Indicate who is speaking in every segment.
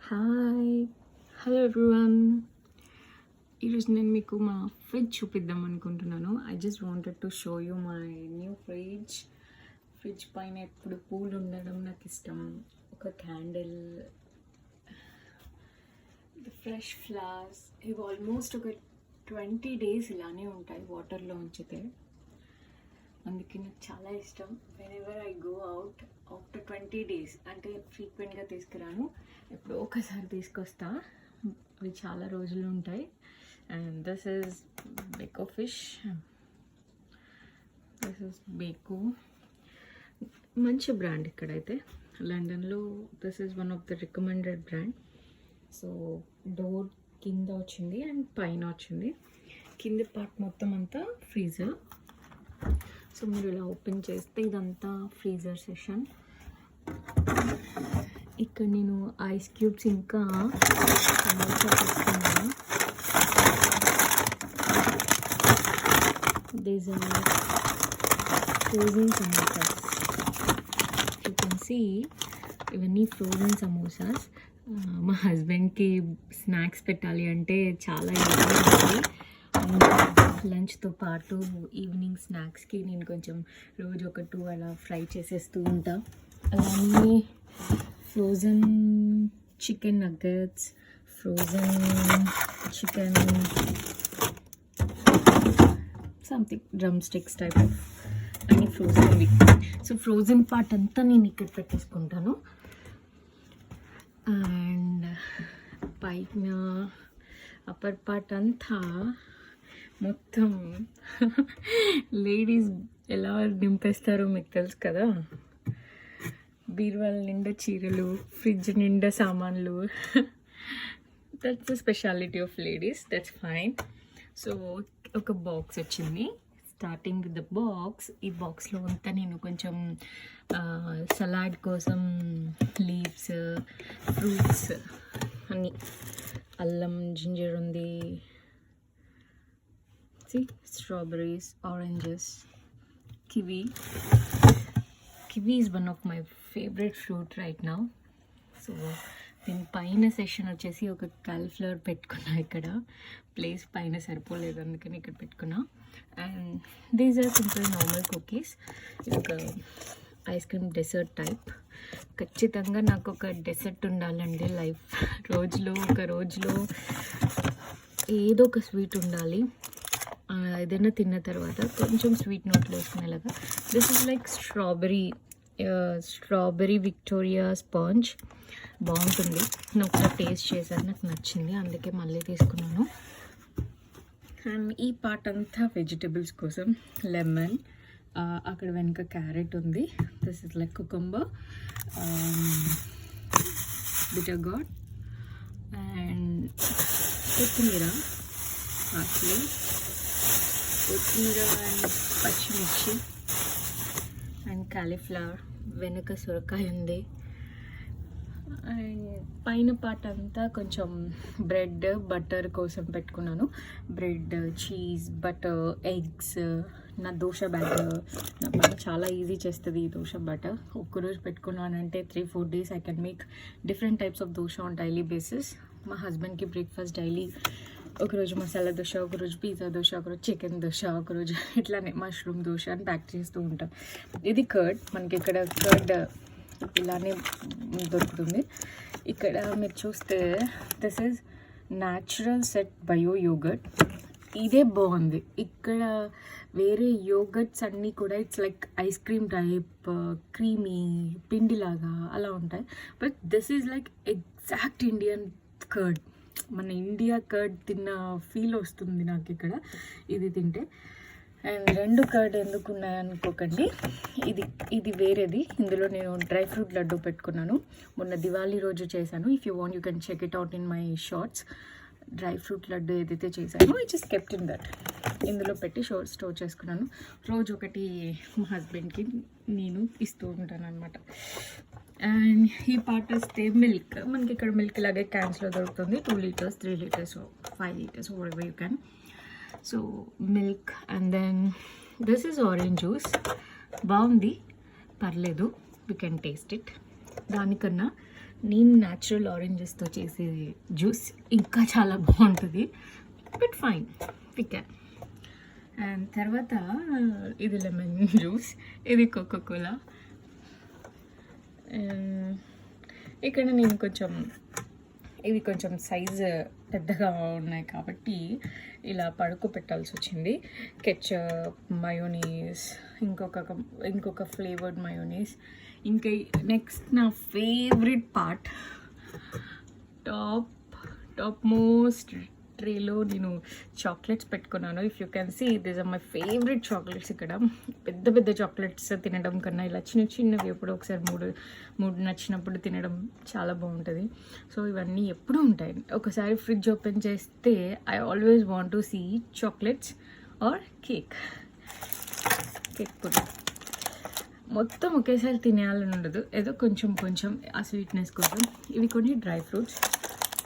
Speaker 1: Hi, hello everyone. ఈరోజు నేను మీకు మా ఫ్రిడ్జ్ చూపిద్దాం అనుకుంటున్నాను. I just wanted to show you my new fridge. Fridge పైన ఎప్పుడు పూలు ఉండడం నాకు ఇష్టం. ఒక క్యాండిల్, ఫ్రెష్ ఫ్లవర్స్. ఇవి ఆల్మోస్ట్ ఒక 20 days ఇలానే ఉంటాయి వాటర్లో ఉంచితే. అందుకే నాకు చాలా ఇష్టం. When ever I go out after 20 days, అంటే ఫ్రీక్వెంట్గా తీసుకురాను, ఎప్పుడో ఒకసారి తీసుకొస్తా. అవి చాలా రోజులు ఉంటాయి. And this is Beko fish. This is Beko, మంచి బ్రాండ్. ఇక్కడైతే లండన్లో this is one of the recommended brand. So door కింద వచ్చింది అండ్ పైన వచ్చింది. కింద పార్ట్ మొత్తం అంతా ఫ్రీజర్. సో మీరు ఇలా ఓపెన్ చేస్తే ఇదంతా ఫ్రీజర్ సెషన్. ఇక్కడ నేను ఐస్ క్యూబ్స్ ఇంకా సమోసా తీసుకున్నాను. These are frozen samosas. You can see ఇవన్నీ ఫ్రోజన్ సమోసాస్. మా హస్బెండ్కి స్నాక్స్ పెట్టాలి అంటే చాలా ఈజీ. లంచ్తో పాటు ఈవినింగ్ స్నాక్స్కి నేను కొంచెం రోజు ఒక 2 అలా ఫ్రై చేసేస్తూ ఉంటా. అలానే frozen chicken nuggets, frozen chicken something drum sticks type of అన్ని ఫ్రోజన్వి. సో ఫ్రోజన్ పార్ట్ అంతా నేను ఇక్కడ పెట్టేసుకుంటాను. అండ్ పైన అప్పర్ పార్ట్ అంతా మొత్తం లేడీస్ ఎలా నింపేస్తారో మీకు తెలుసు కదా. బీరువాల నిండా చీరలు, ఫ్రిడ్జ్ నిండా సామాన్లు. That's the speciality of ladies. That's fine. So ఒక బాక్స్ వచ్చింది. Starting with the box. ఈ బాక్స్లో అంతా నేను కొంచెం సలాడ్ కోసం లీవ్స్, ఫ్రూట్స్ అన్నీ, అల్లం, జింజర్ ఉంది. See, strawberries, oranges, kiwi. Kiwi is one of my favorite fruit right now. So నేను పైన సెషన్ వచ్చేసి ఒక కాలీఫ్లవర్ పెట్టుకున్నా. ఇక్కడ ప్లేస్ పైన సరిపోలేదు, అందుకని ఇక్కడ పెట్టుకున్నా. And these are simple normal cookies. ఇది ఒక ఐస్ క్రీమ్ డెసర్ట్ టైప్. ఖచ్చితంగా నాకు ఒక డెసర్ట్ ఉండాలండి లైఫ్. ఒక రోజులో ఏదో ఒక స్వీట్ ఉండాలి. ఏదైనా తిన్న తర్వాత కొంచెం స్వీట్ నోట్లు వేసుకునేలాగా. This is like strawberry Victoria sponge. బాగుంటుంది. నేను ఒకసారి టేస్ట్ చేశాను, నాకు నచ్చింది, అందుకే మళ్ళీ తీసుకున్నాను. అండ్ ఈ పార్ట్ అంతా వెజిటబుల్స్ కోసం. లెమన్, అక్కడ వెనుక క్యారెట్ ఉంది. This is like cucumber, bitter gourd and కొత్తిమీర, కొత్తిమీర అండ్ పచ్చిమిర్చి అండ్ కాలీఫ్లవర్. వెనుక సొరకాయ ఉంది. అండ్ పైన పార్ట్ అంతా కొంచెం బ్రెడ్, బటర్ కోసం పెట్టుకున్నాను. Bread, cheese, butter, eggs. నా దోశ బ్యాటర్ నా బాగా చాలా ఈజీ చేస్తుంది ఈ దోశ బ్యాటర్. ఒక్కరోజు పెట్టుకున్నానంటే 3-4 days I can make different types of dosa on daily basis. మా హస్బెండ్కి బ్రేక్ఫాస్ట్ డైలీ ఒకరోజు మసాలా దోశ, ఒకరోజు పిజ్జా దోశ, ఒకరోజు చికెన్ దోశ, ఒకరోజు ఇట్లానే మష్రూమ్ దోశ అని ప్యాక్ చేస్తూ ఉంటాం. ఇది కర్డ్. మనకి ఇక్కడ కర్డ్ ఇలానే దొరుకుతుంది. ఇక్కడ మీరు చూస్తే this is natural set bio yoghurt. ఇదే బాగుంది. ఇక్కడ వేరే యోగర్ట్స్ అన్నీ కూడా it's like ice cream type, creamy, పిండిలాగా అలా ఉంటాయి. But this is like exact Indian curd. మన ఇండియా కర్డ్ తిన్న ఫీల్ వస్తుంది నాకు ఇక్కడ ఇది తింటే. అండ్ 2 కర్డ్ ఎందుకు ఉన్నాయనుకోకండి, ఇది వేరేది. ఇందులో నేను డ్రై ఫ్రూట్ లడ్డు పెట్టుకున్నాను. మొన్న దివాళీ రోజు చేశాను. If you want you can check it out in my shorts. Dry fruit laddu ఏదైతే చేశానో I just kept in that. ఇందులో పెట్టి స్టోర్ చేసుకున్నాను. రోజు ఒకటి మా హస్బెండ్కి నేను ఇస్తూ ఉంటాను అనమాట. అండ్ ఈ పార్ట్ వస్తే మిల్క్. మనకి ఇక్కడ మిల్క్ ఇలాగే క్యాన్స్లో దొరుకుతుంది. 2 liters, 3 liters, 5 liters, whatever you can. So milk. And then this is orange juice. బాగుంది, పర్లేదు, యూ కెన్ టేస్ట్ ఇట్. దానికన్నా నేను న్యాచురల్ ఆరెంజెస్తో చేసే జ్యూస్ ఇంకా చాలా బాగుంటుంది, but fine we can. And తర్వాత ఇది లెమన్ జ్యూస్, ఇది కోకోకోలా. ఇక్కడ నేను ఇవి కొంచెం సైజు పెద్దగా ఉన్నాయి కాబట్టి ఇలా పడుకోబెట్టాల్సి వచ్చింది. కెచప్, మయోనీస్, ఇంకొక ఫ్లేవర్డ్ మయోనీస్. ఇంకా నెక్స్ట్ నా ఫేవరెట్ పార్ట్, టాప్ మోస్ట్ ట్రేలో నేను చాక్లెట్స్ పెట్టుకున్నాను. If you can see these are my favourite chocolates. ఇక్కడ పెద్ద పెద్ద చాక్లెట్స్ తినడం కన్నా ఇలా చిన్నవి ఎప్పుడో ఒకసారి మూడు నచ్చినప్పుడు తినడం చాలా బాగుంటుంది. సో ఇవన్నీ ఎప్పుడూ ఉంటాయి. ఒకసారి ఫ్రిడ్జ్ ఓపెన్ చేస్తే I always want to see chocolates or cake food. మొత్తం ఒకేసారి తినేయాలని ఉండదు, ఏదో కొంచెం ఆ స్వీట్నెస్ కోసం. ఇవి కొన్ని డ్రై ఫ్రూట్స్,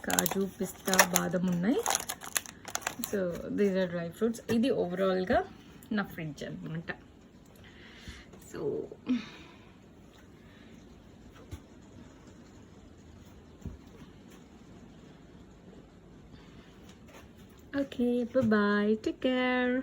Speaker 1: కాజు, పిస్తా, బాదం ఉన్నాయి. So these are dry fruits. ఇది ఓవరాల్గా నా ఫ్రిడ్జ్ అనమాట. So okay, bye, take care.